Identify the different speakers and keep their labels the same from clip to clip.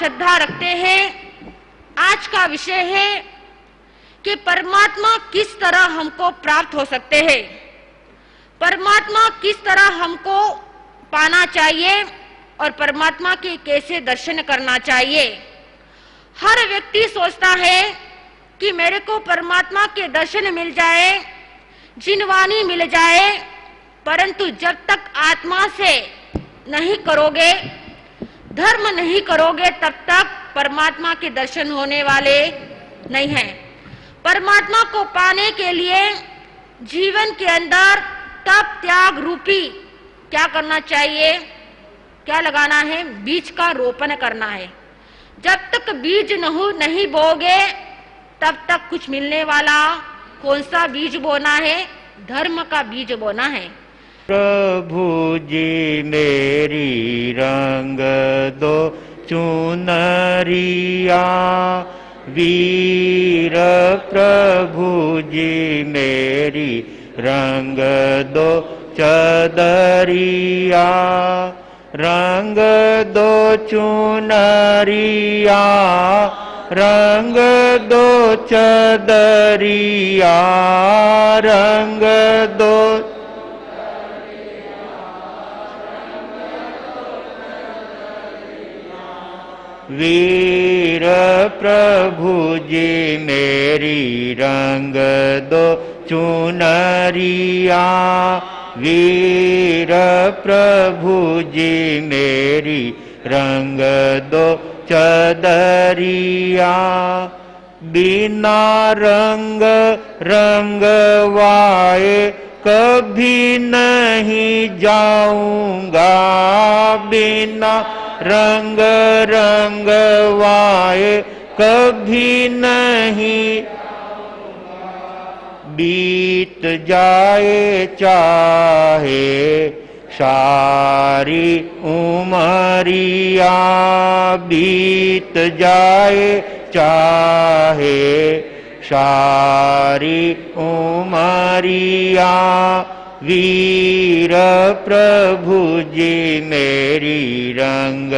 Speaker 1: श्रद्धा रखते हैं। आज का विषय है कि परमात्मा किस तरह हमको प्राप्त हो सकते हैं, परमात्मा किस तरह हमको पाना चाहिए और परमात्मा के कैसे दर्शन करना चाहिए। हर व्यक्ति सोचता है कि मेरे को परमात्मा के दर्शन मिल जाए, जिनवानी मिल जाए, परंतु जब तक आत्मा से नहीं करोगे, धर्म नहीं करोगे, तब तक परमात्मा के दर्शन होने वाले नहीं हैं। परमात्मा को पाने के लिए जीवन के अंदर तप त्याग रूपी क्या करना चाहिए, क्या लगाना है, बीज का रोपण करना है। जब तक बीज नहीं बोगे तब तक कुछ मिलने वाला। कौन सा बीज बोना है? धर्म का बीज बोना है।
Speaker 2: प्रभु जी मेरी रंग दो चुनरिया, वीर प्रभु जी मेरी रंग दो चदरिया, रंग दो चुनरिया, रंग दो चदरिया, रंग दो वीर प्रभु जी मेरी रंग दो चुनरिया, वीर प्रभु जी मेरी रंग दो चदरिया, बिना रंग रंगवाए कभी नहीं जाऊंगा, बिना रंग रंगवाए कभी नहीं, बीत जाए चाहे सारी उमरिया, बीत जाए चाहे सारी उमरिया, वीर प्रभु जी मेरी रंग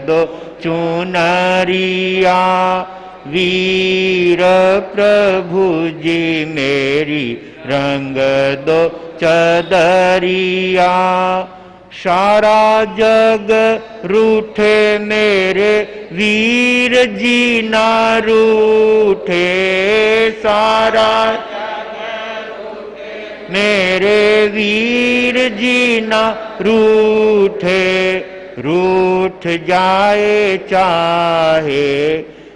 Speaker 2: दो चुनरिया, वीर प्रभु जी मेरी रंग दो चदरिया, सारा जग रूठे मेरे वीर जी ना रूठे, सारा मेरे वीर जी ना रूठे, रूठ जाए चाहे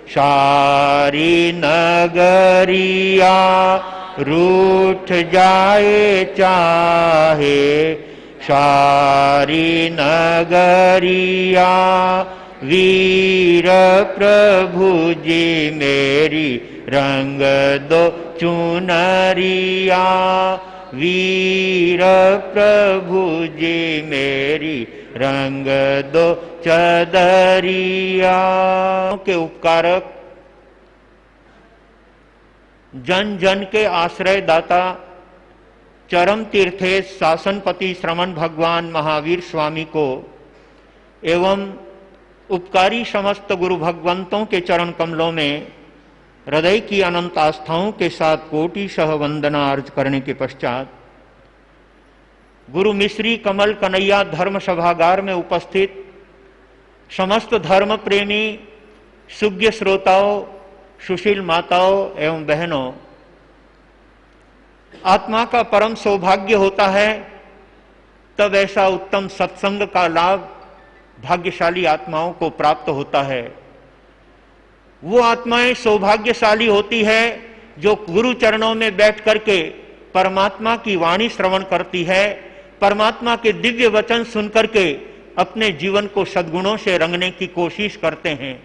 Speaker 2: सारी नगरिया, रूठ जाए चाहे सारी नगरिया, वीर प्रभु जी मेरी रंग दो चुनरिया, वीर प्रभु जी मेरी रंग दो चदरिया। के उपकारक, जन जन के आश्रय दाता, चरम तीर्थेश शासनपति श्रमण भगवान महावीर स्वामी को एवं उपकारी समस्त गुरु भगवंतों के चरण कमलों में हृदय की अनंत आस्थाओं के साथ कोटिशः वंदना अर्ज करने के पश्चात गुरु मिश्री कमल कन्हैया धर्म सभागार में उपस्थित समस्त धर्म प्रेमी सुज्ञ श्रोताओं, सुशील माताओं एवं बहनों, आत्मा का परम सौभाग्य होता है तब ऐसा उत्तम सत्संग का लाभ भाग्यशाली आत्माओं को प्राप्त होता है। वो आत्माएं सौभाग्यशाली होती है जो गुरु चरणों में बैठ करके परमात्मा की वाणी श्रवण करती है, परमात्मा के दिव्य वचन सुन करके अपने जीवन को सद्गुणों से रंगने की कोशिश करते हैं।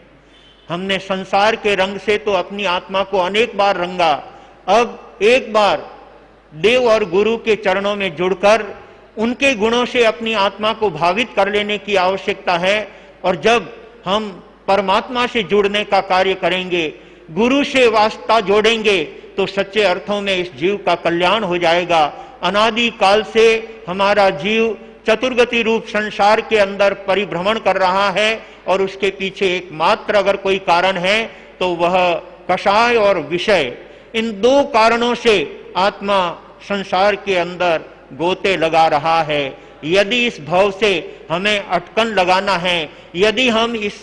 Speaker 2: हमने संसार के रंग से तो अपनी आत्मा को अनेक बार रंगा, अब एक बार देव और गुरु के चरणों में जुड़कर उनके गुणों से अपनी आत्मा को भावित कर लेने की आवश्यकता है। और जब हम परमात्मा से जुड़ने का कार्य करेंगे, गुरु से वास्ता जोड़ेंगे, तो सच्चे अर्थों में इस जीव का कल्याण हो जाएगा। अनादि काल से हमारा जीव चतुर्गति रूप संसार के अंदर परिभ्रमण कर रहा है और उसके पीछे एकमात्र अगर कोई कारण है तो वह कषाय और विषय, इन दो कारणों से आत्मा संसार के अंदर गोते लगा रहा है। यदि इस भव से हमें अटकन लगाना है, यदि हम इस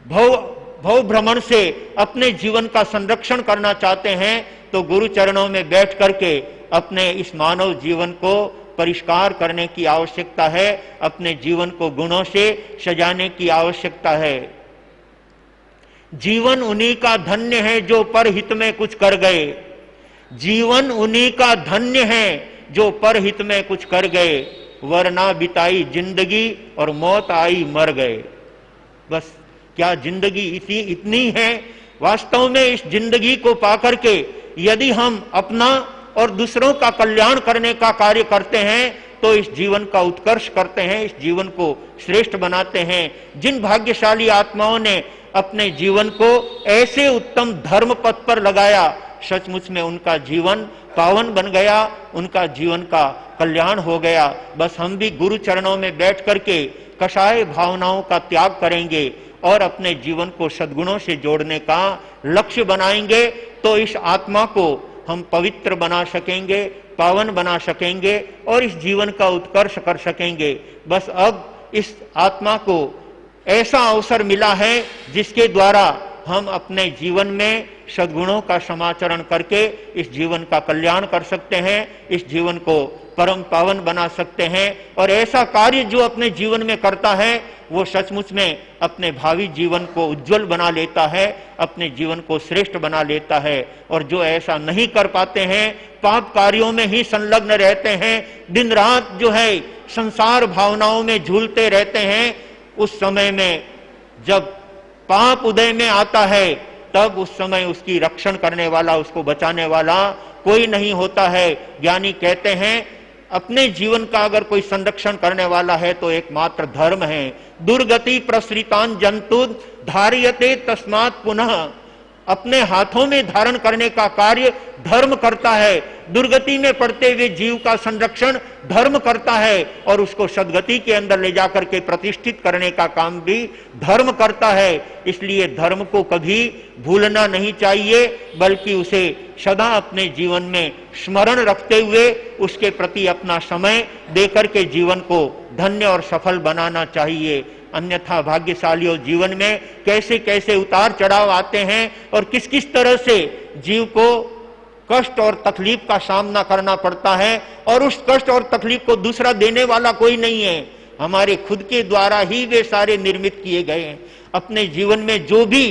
Speaker 2: भव भ्रमण से अपने जीवन का संरक्षण करना चाहते हैं, तो गुरु चरणों में बैठ करके अपने इस मानव जीवन को परिष्कार करने की आवश्यकता है, अपने जीवन को गुणों से सजाने की आवश्यकता है। जीवन उन्हीं का धन्य है जो परहित में कुछ कर गए, जीवन उन्हीं का धन्य है जो परहित में कुछ कर गए, वरना बिताई जिंदगी और मौत आई मर गए। बस क्या जिंदगी इतनी है? वास्तव में इस जिंदगी को पाकर के यदि हम अपना और दूसरों का कल्याण करने का कार्य करते हैं तो इस जीवन का उत्कर्ष करते हैं, इस जीवन को श्रेष्ठ बनाते हैं। जिन भाग्यशाली आत्माओं ने अपने जीवन को ऐसे उत्तम धर्म पथ पर लगाया, सचमुच में उनका जीवन पावन बन गया, उनका जीवन का कल्याण हो गया। बस हम भी गुरु चरणों में बैठ करके कषाय भावनाओं का त्याग करेंगे और अपने जीवन को सद्गुणों से जोड़ने का लक्ष्य बनाएंगे, तो इस आत्मा को हम पवित्र बना सकेंगे, पावन बना सकेंगे और इस जीवन का उत्कर्ष कर सकेंगे। बस अब इस आत्मा को ऐसा अवसर मिला है जिसके द्वारा हम अपने जीवन में सद्गुणों का समाचरण करके इस जीवन का कल्याण कर सकते हैं, इस जीवन को परम पावन बना सकते हैं। और ऐसा कार्य जो अपने जीवन में करता है वो सचमुच में अपने भावी जीवन को उज्जवल बना लेता है, अपने जीवन को श्रेष्ठ बना लेता है। और जो ऐसा नहीं कर पाते हैं, पाप कार्यों में ही संलग्न रहते हैं, दिन रात जो है संसार भावनाओं में झूलते रहते हैं, उस समय में जब पाप उदय में आता है तब उस समय उसकी रक्षण करने वाला, उसको बचाने वाला कोई नहीं होता है। ज्ञानी कहते हैं अपने जीवन का अगर कोई संरक्षण करने वाला है तो एकमात्र धर्म है। दुर्गति प्रसृतान जंतु धार्यते तस्मात् पुनः, अपने हाथों में धारण करने का कार्य धर्म करता है, दुर्गति में पड़ते हुए जीव का संरक्षण धर्म करता है और उसको सद्गति के अंदर ले जाकर के प्रतिष्ठित करने का काम भी धर्म करता है। इसलिए धर्म को कभी भूलना नहीं चाहिए, बल्कि उसे सदा अपने जीवन में स्मरण रखते हुए उसके प्रति अपना समय देकर के जीवन को धन्य और सफल बनाना चाहिए। अन्यथा भाग्यशालियों जीवन में कैसे कैसे उतार चढ़ाव आते हैं और किस किस तरह से जीव को कष्ट और तकलीफ का सामना करना पड़ता है, और उस कष्ट और तकलीफ को दूसरा देने वाला कोई नहीं है, हमारे खुद के द्वारा ही वे सारे निर्मित किए गए हैं। अपने जीवन में जो भी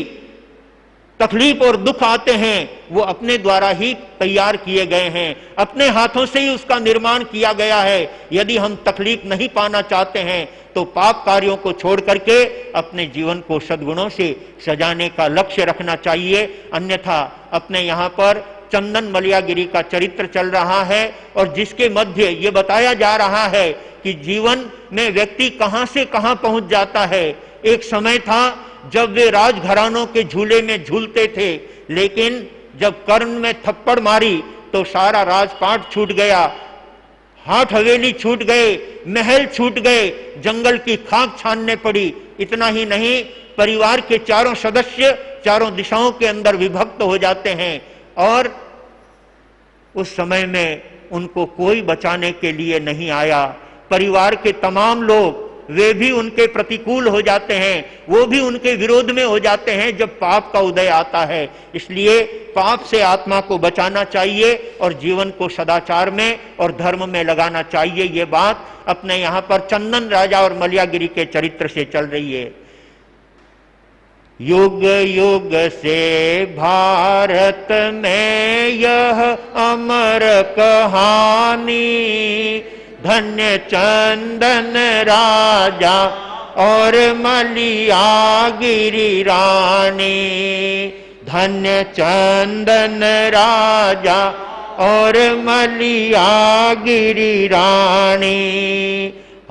Speaker 2: तकलीफ और दुख आते हैं वो अपने द्वारा ही तैयार किए गए हैं, अपने हाथों से ही उसका निर्माण किया गया है। यदि हम तकलीफ नहीं पाना चाहते हैं तो पाप कार्यों को छोड़ करके अपने जीवन को सद्गुणों से सजाने का लक्ष्य रखना चाहिए। अन्यथा अपने यहाँ पर चंदन मलयागिरी का चरित्र चल रहा है और जिसके मध्य ये बताया जा रहा है कि जीवन में व्यक्ति कहां से कहां पहुंच जाता है। एक समय था जब वे राजघरानों के झूले में झूलते थे, लेकिन जब कर्ण में थप्पड़ मारी तो सारा राजपाट छूट गया, हाथ हवेली छूट गए, महल छूट गए, जंगल की खाक छानने पड़ी। इतना ही नहीं, परिवार के चारों सदस्य चारों दिशाओं के अंदर विभक्त हो जाते हैं और उस समय में उनको कोई बचाने के लिए नहीं आया। परिवार के तमाम लोग वे भी उनके प्रतिकूल हो जाते हैं, वो भी उनके विरोध में हो जाते हैं जब पाप का उदय आता है। इसलिए पाप से आत्मा को बचाना चाहिए और जीवन को सदाचार में और धर्म में लगाना चाहिए। ये बात अपने यहाँ पर चंदन राजा और मलयागिरी के चरित्र से चल रही है। युग युग से भारत में यह अमर कहानी, धन्य चंदन राजा और मलयागिरी रानी, धन्य चंदन राजा और मलयागिरी रानी।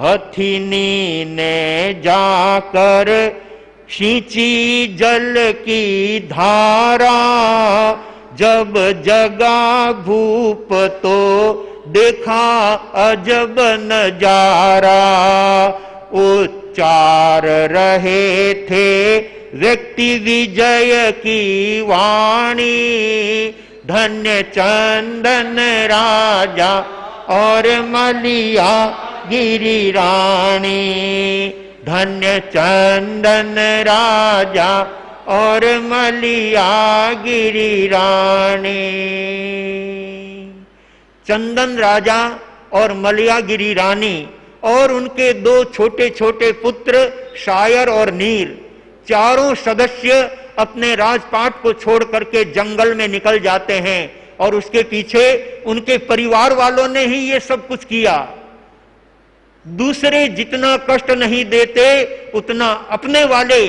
Speaker 2: हथिनी ने जाकर सींची जल की धारा, जब जगा भूप तो देखा अजब नजारा। उच्चार रहे थे व्यक्ति विजय की वाणी। धन्य चंदन राजा और मलिया गिरी रानी। धन्य चंदन राजा और मलिया गिरी रानी। चंदन राजा और मलियागिरी रानी और उनके दो छोटे छोटे पुत्र शायर और नीर, चारों सदस्य अपने राजपाट को छोड़ करके जंगल में निकल जाते हैं और उसके पीछे उनके परिवार वालों ने ही ये सब कुछ किया। दूसरे जितना कष्ट नहीं देते उतना अपने वाले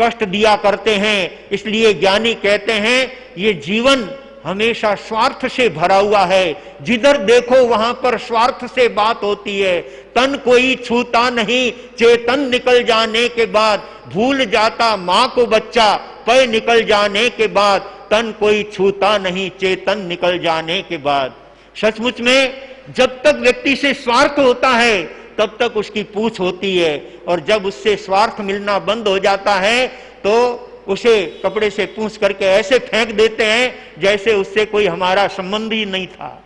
Speaker 2: कष्ट दिया करते हैं। इसलिए ज्ञानी कहते हैं ये जीवन हमेशा स्वार्थ से भरा हुआ है। जिधर देखो वहां पर स्वार्थ से बात होती है। तन कोई छूता नहीं, चेतन निकल जाने के बाद भूल जाता मां को बच्चा। पैर निकल जाने के बाद तन कोई छूता नहीं, चेतन निकल जाने के बाद। सचमुच में जब तक व्यक्ति से स्वार्थ होता है तब तक उसकी पूछ होती है, और जब उससे स्वार्थ मिलना बंद हो जाता है तो उसे कपड़े से पूंछ करके ऐसे फेंक देते हैं जैसे उससे कोई हमारा संबंध ही नहीं था।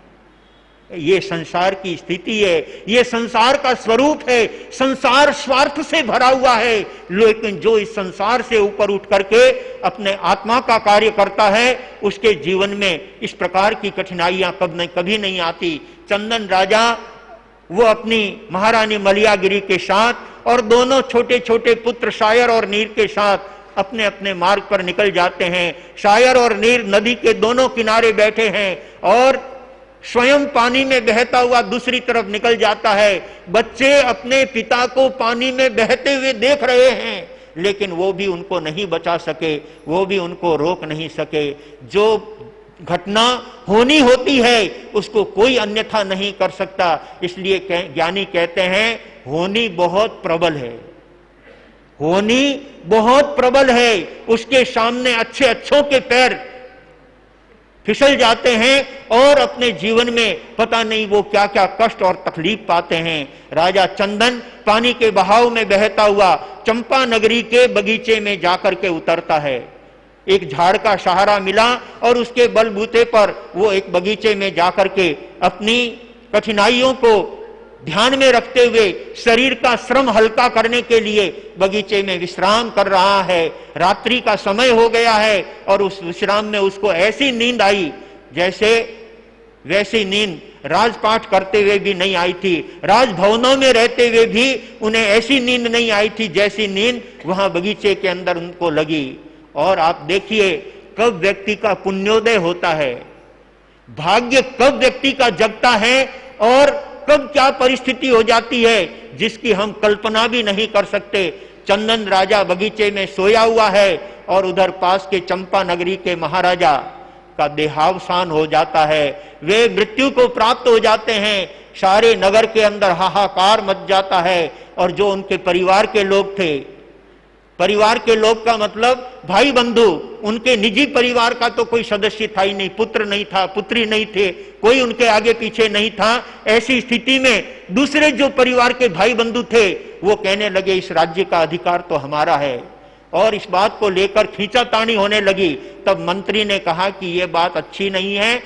Speaker 2: ये संसार की स्थिति है, ये संसार का स्वरूप है। संसार स्वार्थ से भरा हुआ है, लेकिन जो इस संसार से ऊपर उठ करके अपने आत्मा का कार्य करता है उसके जीवन में इस प्रकार की कठिनाइयां कभी नहीं आती। चंदन राजा वो अपनी महारानी मलियागिरी के साथ और दोनों छोटे छोटे पुत्र शायर और नीर के साथ अपने अपने मार्ग पर निकल जाते हैं। शायर और नीर नदी के दोनों किनारे बैठे हैं और स्वयं पानी में बहता हुआ दूसरी तरफ निकल जाता है। बच्चे अपने पिता को पानी में बहते हुए देख रहे हैं, लेकिन वो भी उनको नहीं बचा सके, वो भी उनको रोक नहीं सके। जो घटना होनी होती है उसको कोई अन्यथा नहीं कर सकता। इसलिए ज्ञानी कहते हैं होनी बहुत प्रबल है, होनी बहुत प्रबल है। उसके सामने अच्छे अच्छों के पैर फिसल जाते हैं और अपने जीवन में पता नहीं वो क्या क्या कष्ट और तकलीफ पाते हैं। राजा चंदन पानी के बहाव में बहता हुआ चंपा नगरी के बगीचे में जाकर के उतरता है। एक झाड़ का सहारा मिला और उसके बलबूते पर वो एक बगीचे में जाकर के अपनी कठिनाइयों को ध्यान में रखते हुए शरीर का श्रम हल्का करने के लिए बगीचे में विश्राम कर रहा है। रात्रि का समय हो गया है और उस विश्राम में उसको ऐसी नींद आई जैसे वैसी नींद राजपाट करते हुए भी नहीं आई थी, राजभवनों में रहते हुए भी उन्हें ऐसी नींद नहीं आई थी जैसी नींद वहां बगीचे के अंदर उनको लगी। और आप देखिए कब व्यक्ति का पुण्योदय होता है, भाग्य कब व्यक्ति का जगता है और कब क्या परिस्थिति हो जाती है जिसकी हम कल्पना भी नहीं कर सकते। चंदन राजा बगीचे में सोया हुआ है और उधर पास के चंपा नगरी के महाराजा का देहावसान हो जाता है, वे मृत्यु को प्राप्त हो जाते हैं। सारे नगर के अंदर हाहाकार मच जाता है और जो उनके परिवार के लोग थे, परिवार के लोग का मतलब भाई बंधु, उनके निजी परिवार का तो कोई सदस्य था ही नहीं, पुत्र नहीं था, पुत्री नहीं थे, कोई उनके आगे पीछे नहीं था। ऐसी स्थिति में दूसरे जो परिवार के भाई बंधु थे वो कहने लगे इस राज्य का अधिकार तो हमारा है, और इस बात को लेकर खींचातानी होने लगी। तब मंत्री ने कहा कि यह बात अच्छी नहीं है,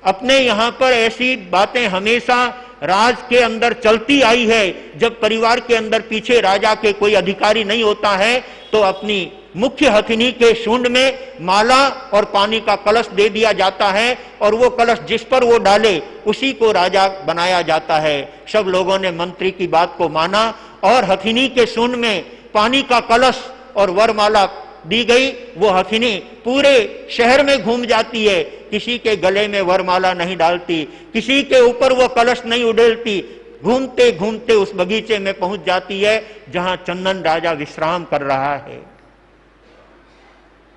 Speaker 2: अपने यहां पर ऐसी बातें हमेशा राज के अंदर चलती आई है। जब परिवार के अंदर पीछे राजा के कोई अधिकारी नहीं होता है तो अपनी मुख्य हथिनी के सूंड में माला और पानी का कलश दे दिया जाता है और वो कलश जिस पर वो डाले उसी को राजा बनाया जाता है। सब लोगों ने मंत्री की बात को माना और हथिनी के सूंड में पानी का कलश और वरमाला दी गई। वो हथिनी पूरे शहर में घूम जाती है, किसी के गले में वरमाला नहीं डालती, किसी के ऊपर वो कलश नहीं उड़ेलती, घूमते घूमते उस बगीचे में पहुंच जाती है जहां चंदन राजा विश्राम कर रहा है।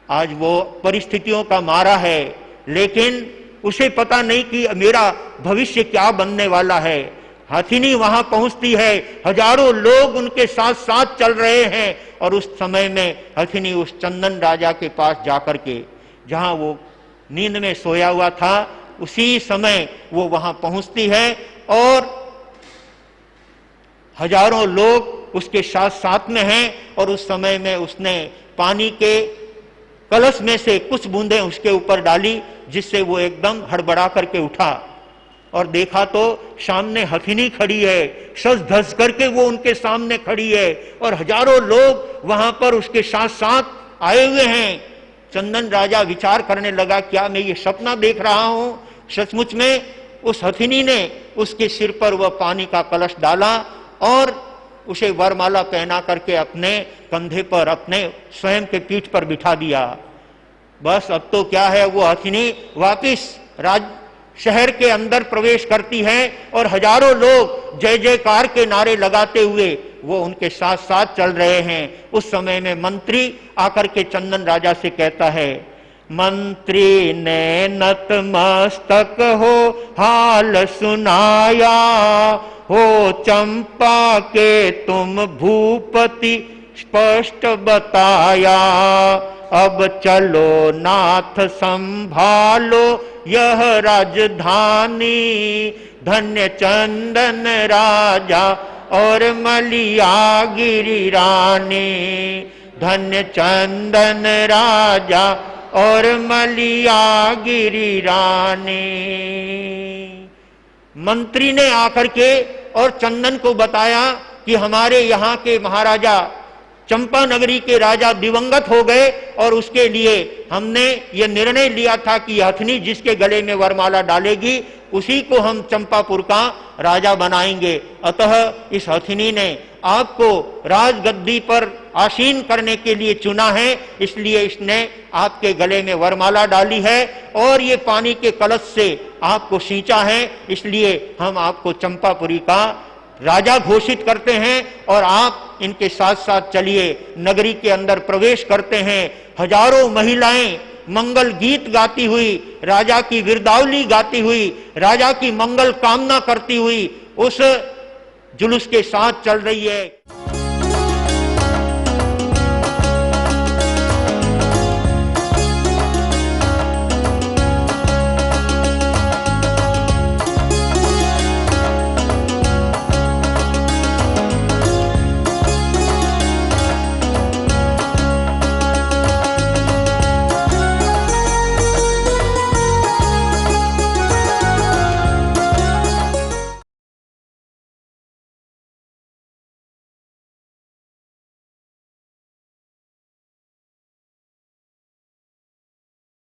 Speaker 2: आज वो परिस्थितियों का मारा है, लेकिन उसे पता नहीं कि मेरा भविष्य क्या बनने वाला है। हथिनी वहां पहुंचती है, हजारों लोग उनके साथ साथ चल रहे हैं और उस समय में हथिनी उस चंदन राजा के पास जाकर के, जहां वो नींद में सोया हुआ था, उसी समय वो वहां पहुंचती है और हजारों लोग उसके साथ साथ में हैं। और उस समय में उसने पानी के कलश में से कुछ बूंदें उसके ऊपर डाली, जिससे वो एकदम हड़बड़ा करके उठा और देखा तो सामने हथिनी खड़ी है, सज धज करके वो उनके सामने खड़ी है और हजारों लोग वहां पर उसके साथ साथ आए हुए हैं। चंदन राजा विचार करने लगा, क्या मैं ये सपना देख रहा हूं? सचमुच में उस हथिनी ने उसके सिर पर वह पानी का कलश डाला और उसे वरमाला पहना करके अपने कंधे पर, अपने स्वयं के पीठ पर बिठा दिया। बस अब तो क्या है, वो हथिनी वापिस शहर के अंदर प्रवेश करती है और हजारों लोग जय जयकार के नारे लगाते हुए वो उनके साथ साथ चल रहे हैं। उस समय में मंत्री आकर के चंदन राजा से कहता है, मंत्री ने नतमस्तक हो हाल सुनाया, हो चंपा के तुम भूपति स्पष्ट बताया। अब चलो नाथ संभालो यह राजधानी, धन्य चंदन राजा और मलिया गिरी रानी, धन्य चंदन राजा और मलिया गिरी रानी। मंत्री ने आकर के और चंदन को बताया कि हमारे यहाँ के महाराजा चंपा नगरी के राजा दिवंगत हो गए और उसके लिए हमने ये निर्णय लिया था कि हथनी जिसके गले में वरमाला डालेगी उसी को हम चंपापुर का राजा बनाएंगे। अतः इस हथिनी ने आपको राजगद्दी पर आसीन करने के लिए चुना है, इसलिए इसने आपके गले में वरमाला डाली है और ये पानी के कलश से आपको सींचा है, इसलिए हम आपको चंपापुरी का राजा घोषित करते हैं और आप इनके साथ साथ चलिए। नगरी के अंदर प्रवेश करते हैं। हजारों महिलाएं मंगल गीत गाती हुई, राजा की विरदावली गाती हुई, राजा की मंगल कामना करती हुई उस जुलूस के साथ चल रही है।